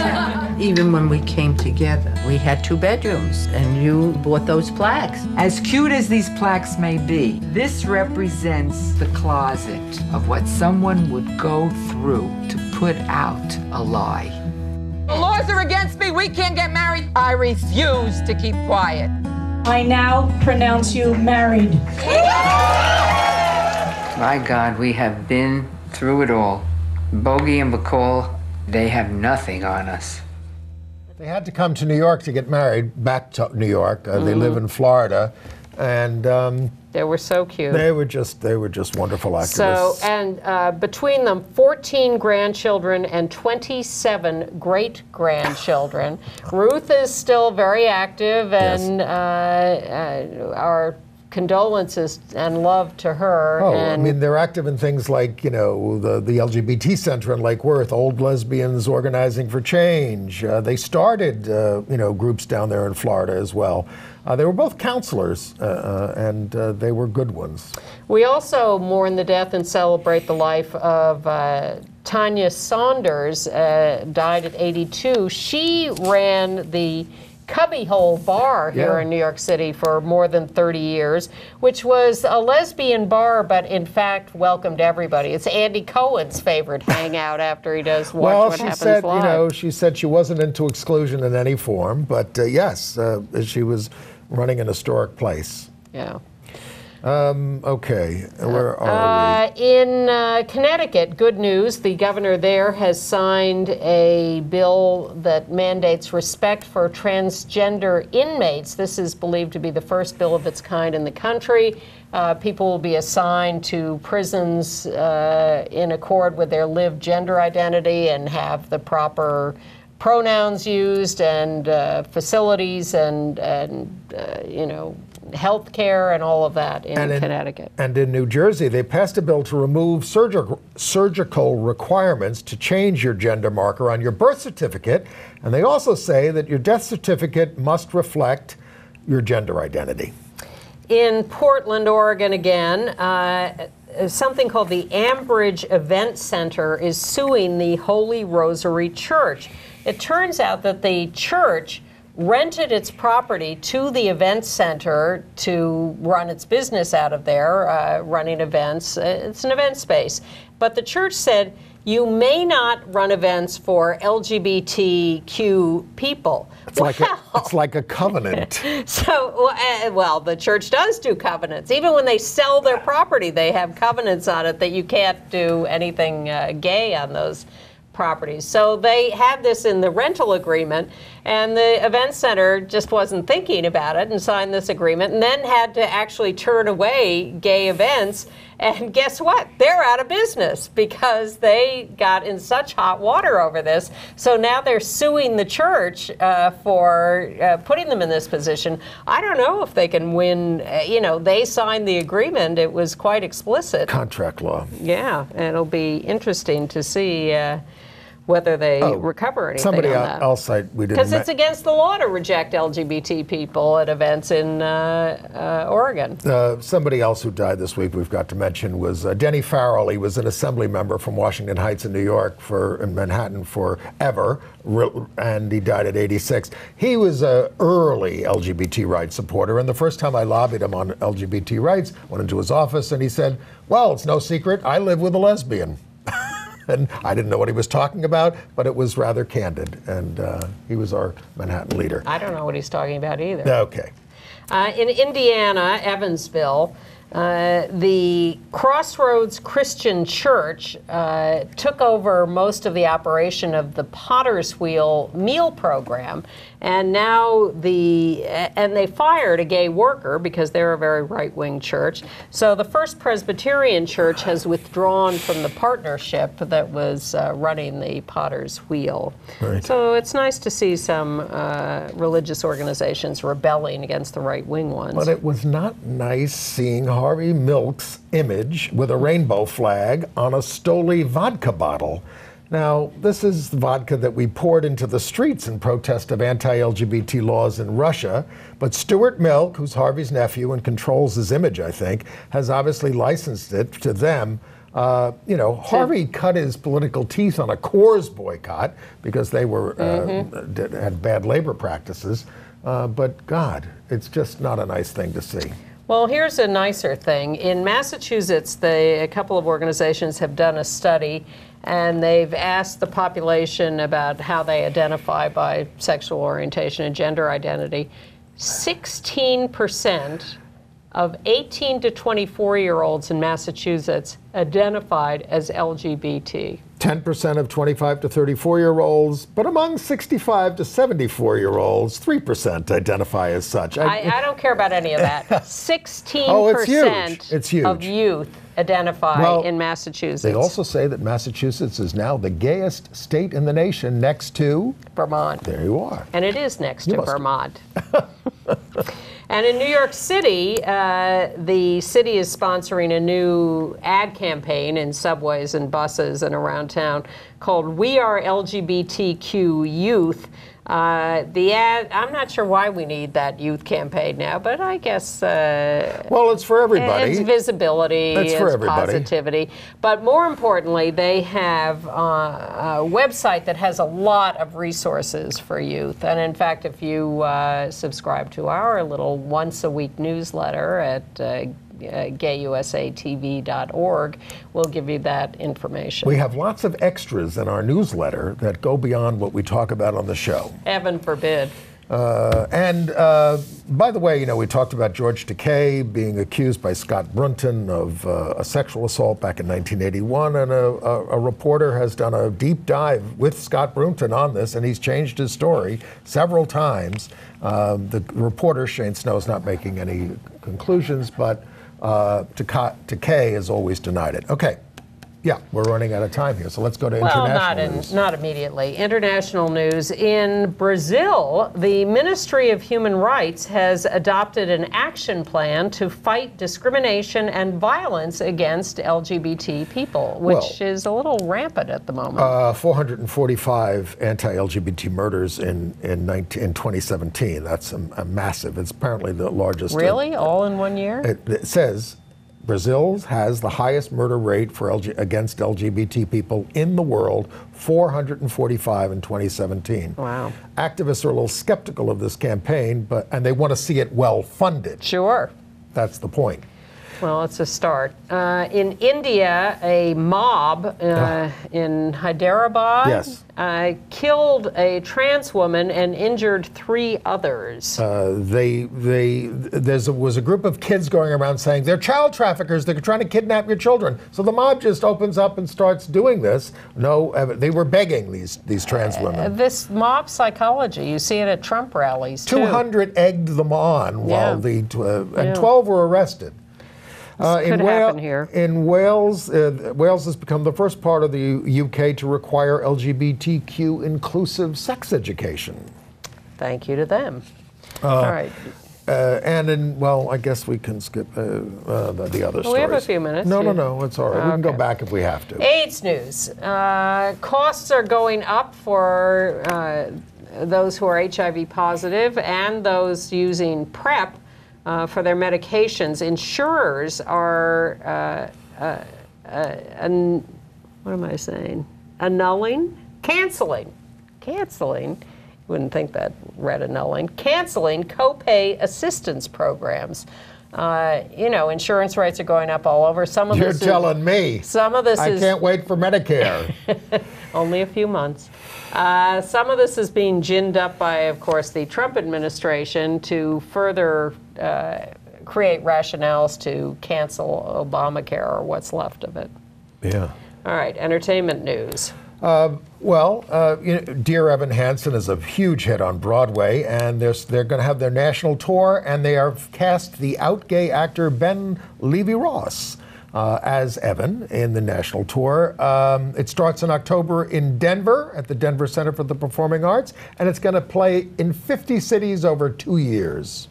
Even when we came together, we had 2 bedrooms, and you bought those plaques. As cute as these plaques may be, this represents the closet of what someone would go through to put out a lie. The laws are against me. We can't get married. I refuse to keep quiet. I now pronounce you married. My God, we have been through it all. Bogey and Bacall, they have nothing on us. They had to come to New York to get married, back to New York. They live in Florida. And they were so cute. They were just wonderful activists. So, and between them, 14 grandchildren and 27 great-grandchildren. Ruth is still very active, and our condolences and love to her. Oh, and I mean, they're active in things like, you know, the LGBT Center in Lake Worth, Old Lesbians Organizing for Change. They started, you know, groups down there in Florida as well. They were both counselors, and they were good ones. We also mourn the death and celebrate the life of Tanya Saunders, died at 82. She ran the Cubbyhole Bar here in New York City for more than 30 years, which was a lesbian bar, but in fact welcomed everybody. It's Andy Cohen's favorite hangout after he does Watch What Happens Live. You know, she said she wasn't into exclusion in any form, but yes, she was running an historic place. Yeah. Okay, where are we? In Connecticut, good news, the governor there has signed a bill that mandates respect for transgender inmates. This is believed to be the first bill of its kind in the country. People will be assigned to prisons in accord with their lived gender identity and have the proper pronouns used, and facilities, and you know, health care and all of that in Connecticut. And in New Jersey, they passed a bill to remove surgical requirements to change your gender marker on your birth certificate. And they also say that your death certificate must reflect your gender identity. In Portland, Oregon again, something called the Ambridge Event Center is suing the Holy Rosary Church. It turns out that the church rented its property to the event center to run its business out of there, running events. It's an event space. But the church said, you may not run events for LGBTQ people. It's like a covenant. So, well, the church does do covenants. Even when they sell their property, they have covenants on it that you can't do anything gay on those properties. So they had this in the rental agreement, and the event center just wasn't thinking about it and signed this agreement, and then had to actually turn away gay events. And guess what? They're out of business because they got in such hot water over this. So now they're suing the church for putting them in this position. I don't know if they can win. They signed the agreement. It was quite explicit. Contract law. Yeah, it'll be interesting to see whether they recover anything somebody on that. else we didn't. Because it's against the law to reject LGBT people at events in Oregon. Somebody else who died this week we've got to mention was Denny Farrell. He was an assembly member from Washington Heights in New York in Manhattan forever, and he died at 86. He was an early LGBT rights supporter, and the first time I lobbied him on LGBT rights, went into his office and he said, well, it's no secret, I live with a lesbian. And I didn't know what he was talking about, but it was rather candid. And he was our Manhattan leader. I don't know what he's talking about either. Okay. In Indiana, Evansville, the Crossroads Christian Church took over most of the operation of the Potter's Wheel meal program, and now they fired a gay worker because they're a very right-wing church. So the First Presbyterian Church has withdrawn from the partnership that was running the Potter's Wheel. Right. So it's nice to see some religious organizations rebelling against the right-wing ones. But it was not nice seeing Harvey Milk's image with a rainbow flag on a Stoli vodka bottle. Now, this is the vodka that we poured into the streets in protest of anti-LGBT laws in Russia, but Stuart Milk, who's Harvey's nephew and controls his image, I think, has obviously licensed it to them. Harvey cut his political teeth on a Coors boycott because they were had bad labor practices, but God, it's just not a nice thing to see. Well, here's a nicer thing. In Massachusetts, a couple of organizations have done a study, and they've asked the population about how they identify by sexual orientation and gender identity. 16% of 18 to 24-year-olds in Massachusetts identified as LGBT. 10% of 25 to 34-year-olds, but among 65 to 74-year-olds, 3% identify as such. I don't care about any of that. 16% it's huge. of youth identify in Massachusetts. They also say that Massachusetts is now the gayest state in the nation, next to Vermont. There you are. And it is next to Vermont. And in New York City, the city is sponsoring a new ad campaign in subways and buses and around town called We Are LGBTQ Youth. The ad, I'm not sure why we need that youth campaign now, but I guess... well, it's for everybody. It's visibility, it's for everybody. Positivity. But more importantly, they have a website that has a lot of resources for youth. And in fact, if you subscribe to our little once-a-week newsletter at gayusatv.org, we'll give you that information. We have lots of extras in our newsletter that go beyond what we talk about on the show. Heaven forbid. And by the way, we talked about George Takei being accused by Scott Brunton of a sexual assault back in 1981, and a reporter has done a deep dive with Scott Brunton on this, and he's changed his story several times. The reporter, Shane Snow, is not making any conclusions, but Takei has always denied it. Okay. Yeah, we're running out of time here, so let's go to international news. Not immediately. International news. In Brazil, the Ministry of Human Rights has adopted an action plan to fight discrimination and violence against LGBT people, which is a little rampant at the moment. 445 anti-LGBT murders in 2017. That's a massive. It's apparently the largest. Really? All in 1 year? It says Brazil has the highest murder rate against LGBT people in the world, 445 in 2017. Wow. Activists are a little skeptical of this campaign, and they want to see it well funded. Sure. That's the point. Well, it's a start. In India, a mob in Hyderabad killed a trans woman and injured 3 others. There was a group of kids going around saying they're child traffickers. They're trying to kidnap your children. So the mob just opens up and starts doing this. No, they were begging these trans women. This mob psychology, you see it at Trump rallies too. 200 egged them on while and 12 were arrested. In Wales, Wales has become the first part of the UK to require LGBTQ inclusive sex education. Thank you to them. All right. And I guess we can skip the other stories. We have a few minutes. No, it's all right. We can go back if we have to. AIDS news. Costs are going up for those who are HIV positive and those using PrEP. For their medications. Insurers are, canceling. You wouldn't think that read annulling. Canceling copay assistance programs. Insurance rates are going up all over. You're telling me. Some of this I can't wait for Medicare. Only a few months. Some of this is being ginned up by, of course, the Trump administration to further create rationales to cancel Obamacare or what's left of it. Yeah. All right, entertainment news. Dear Evan Hansen is a huge hit on Broadway, and they're going to have their national tour, and they have cast the out gay actor Ben Levy-Ross as Evan in the national tour. It starts in October in Denver at the Denver Center for the Performing Arts, and it's going to play in 50 cities over 2 years.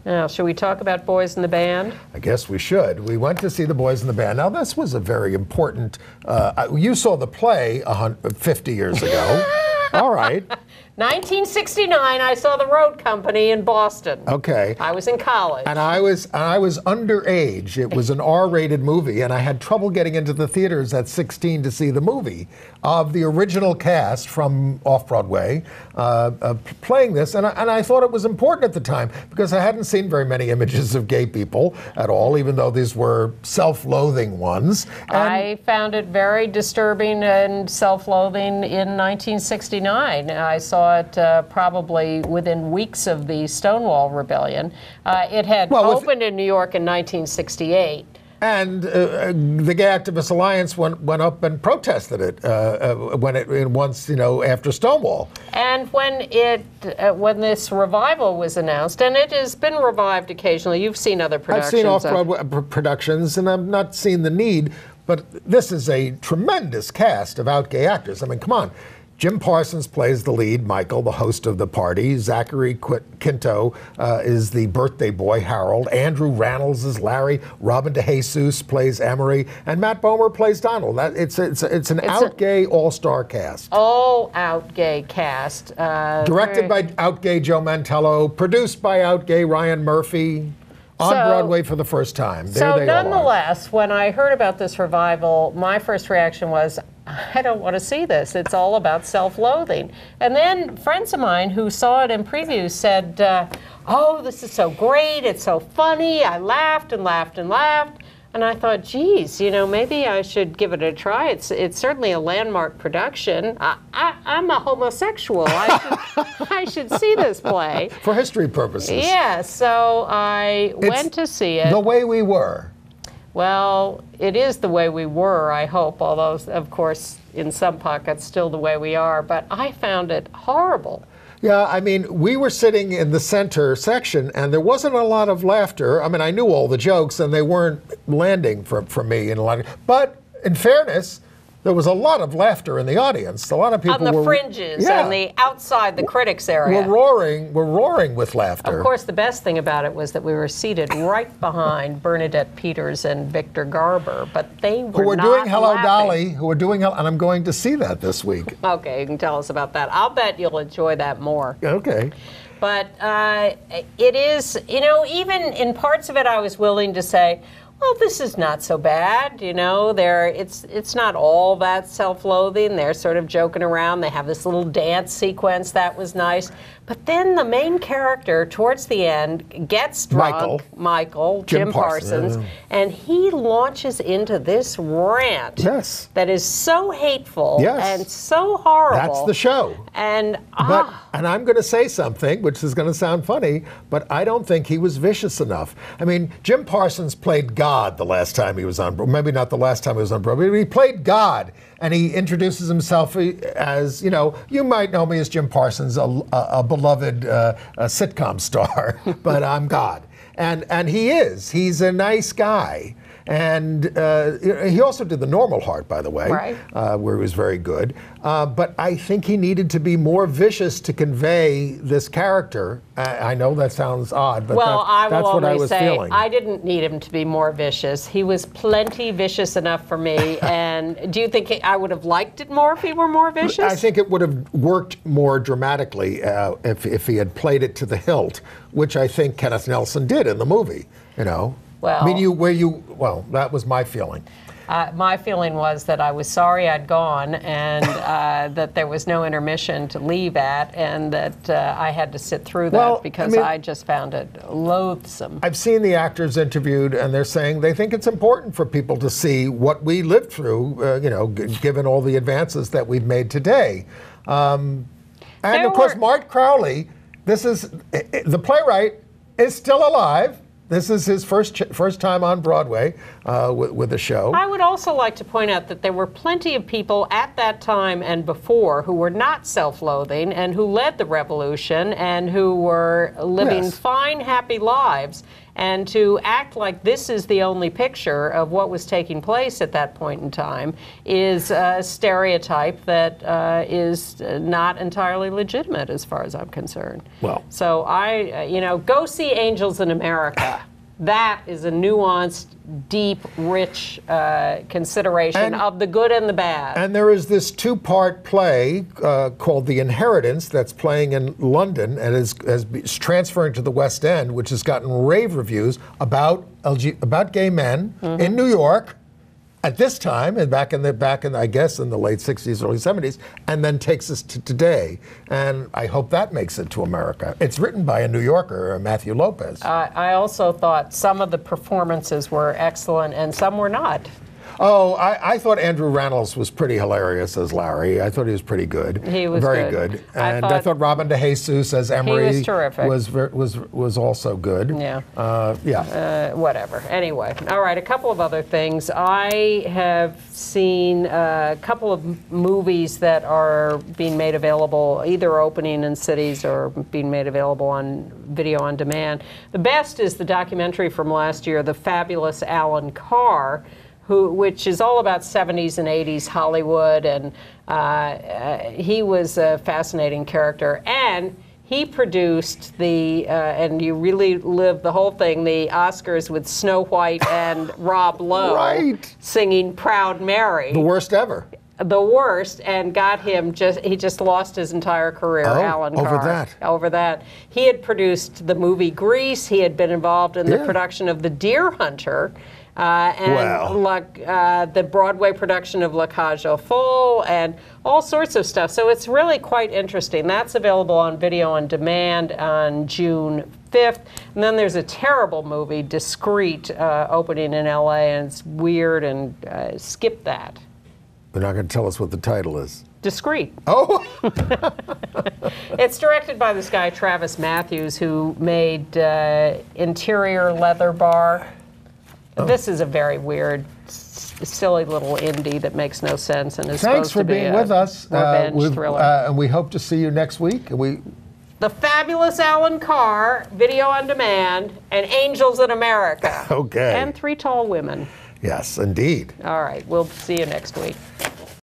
Now, should we talk about Boys in the Band? I guess we should. We went to see the Boys in the Band. Now, this was a very important, you saw the play 50 years ago. All right. 1969, I saw The Road Company in Boston. Okay. I was in college. And I was underage. It was an R-rated movie, and I had trouble getting into the theaters at 16 to see the movie of the original cast from off-Broadway playing this. And I thought it was important at the time because I hadn't seen very many images of gay people at all, even though these were self-loathing ones. And I found it very disturbing and self-loathing in 1969. I saw it probably within weeks of the Stonewall Rebellion. It had opened in New York in 1968. And the Gay Activist Alliance went up and protested it after Stonewall. And when this revival was announced, and it has been revived occasionally, you've seen other productions. I've seen off-Broadway productions, and I've not seen the need, but this is a tremendous cast of out gay actors. I mean, come on. Jim Parsons plays the lead, Michael, the host of the party. Zachary Quinto is the birthday boy, Harold. Andrew Rannells is Larry. Robin DeJesus plays Emery. And Matt Bomer plays Donald. It's an out-gay all-star cast. All-out gay cast. Directed by out-gay Joe Mantello. Produced by out-gay Ryan Murphy. On Broadway for the first time. There they nonetheless, when I heard about this revival, my first reaction was, I don't want to see this. It's all about self-loathing. And then friends of mine who saw it in previews said, oh, this is so great. It's so funny. I laughed and laughed and laughed. And I thought, geez, maybe I should give it a try. It's certainly a landmark production. I'm a homosexual. I should see this play. For history purposes. Yeah, so I went to see it. The Way We Were. Well, it is the way we were, I hope, although, of course, in some pockets, still the way we are. But I found it horrible. Yeah, I mean, we were sitting in the center section, and there wasn't a lot of laughter. I mean, I knew all the jokes, and they weren't landing for me in a lot of. But in fairness, there was a lot of laughter in the audience. A lot of people on the fringes, on the outside the critics area. We're roaring with laughter. Of course, the best thing about it was that we were seated right behind Bernadette Peters and Victor Garber, but they were who were not doing Hello laughing. Dolly, who were doing, and I'm going to see that this week. Okay, you can tell us about that. I'll bet you'll enjoy that more. Okay. But it is, even in parts of it, I was willing to say, well, this is not so bad, you know. It's not all that self-loathing. They're sort of joking around. They have this little dance sequence that was nice. But then the main character, towards the end, gets drunk. Michael, Jim Parsons, and he launches into this rant that is so hateful and so horrible. That's the show. And and I'm going to say something, which is going to sound funny, but I don't think he was vicious enough. I mean, Jim Parsons played God the last time he was on Broadway. Maybe not the last time he was on Broadway, but he played God. And he introduces himself as, you know, you might know me as Jim Parsons, a beloved sitcom star, but I'm God. And he is. He's a nice guy. And he also did The Normal Heart, by the way, where he was very good. But I think he needed to be more vicious to convey this character. I know that sounds odd, but that's what I was feeling. I didn't need him to be more vicious. He was plenty vicious enough for me. And do you think I would have liked it more if he were more vicious? I think it would have worked more dramatically if he had played it to the hilt, which I think Kenneth Nelson did in the movie, you know. Well, I mean, well, that was my feeling. My feeling was that I was sorry I'd gone and that there was no intermission to leave at, and that I had to sit through that because I just found it loathsome. I've seen the actors interviewed, and they're saying they think it's important for people to see what we lived through, you know, given all the advances that we've made today. And of course, Mart Crowley, the playwright, is still alive. This is his first time on Broadway with the show. I would also like to point out that there were plenty of people at that time and before who were not self-loathing and who led the revolution and who were living fine, happy lives. And to act like this is the only picture of what was taking place at that point in time is a stereotype that is not entirely legitimate as far as I'm concerned. Well, so go see Angels in America. That is a nuanced, deep, rich consideration of the good and the bad. And there is this two-part play called The Inheritance that's playing in London and is transferring to the West End, which has gotten rave reviews about gay men in New York at this time, and back in I guess in the late 60s, early 70s, and then takes us to today. And I hope that makes it to America. It's written by a New Yorker, Matthew Lopez. I also thought some of the performances were excellent and some were not. Oh, I thought Andrew Rannells was pretty hilarious as Larry. I thought he was pretty good. He was very good. And I thought Robin DeJesus as Emery was terrific. was also good. Yeah. Whatever. Anyway, all right. A couple of other things. I have seen a couple of movies that are being made available, either opening in cities or being made available on video on demand. The best is the documentary from last year, The Fabulous Alan Carr, which is all about 70s and 80s Hollywood, and he was a fascinating character. And he produced and you really lived the whole thing, the Oscars with Snow White and Rob Lowe singing Proud Mary. The worst ever. The worst, and got him he just lost his entire career, Alan Carr. Over that. He had produced the movie Grease. He had been involved in the production of The Deer Hunter. The Broadway production of La Cage aux Folles and all sorts of stuff. So it's really quite interesting. That's available on video on demand on June 5th. And then there's a terrible movie, Discreet, opening in LA, and it's weird, and skip that. They're not going to tell us what the title is. Discreet. Oh! It's directed by this guy, Travis Matthews, who made Interior Leather Bar. This is a very weird, silly little indie that makes no sense and is supposed to be being with us. Revenge thriller. And we hope to see you next week. The Fabulous Alan Carr, video on demand, and Angels in America. Okay. And Three Tall Women. Yes, indeed. All right. We'll see you next week.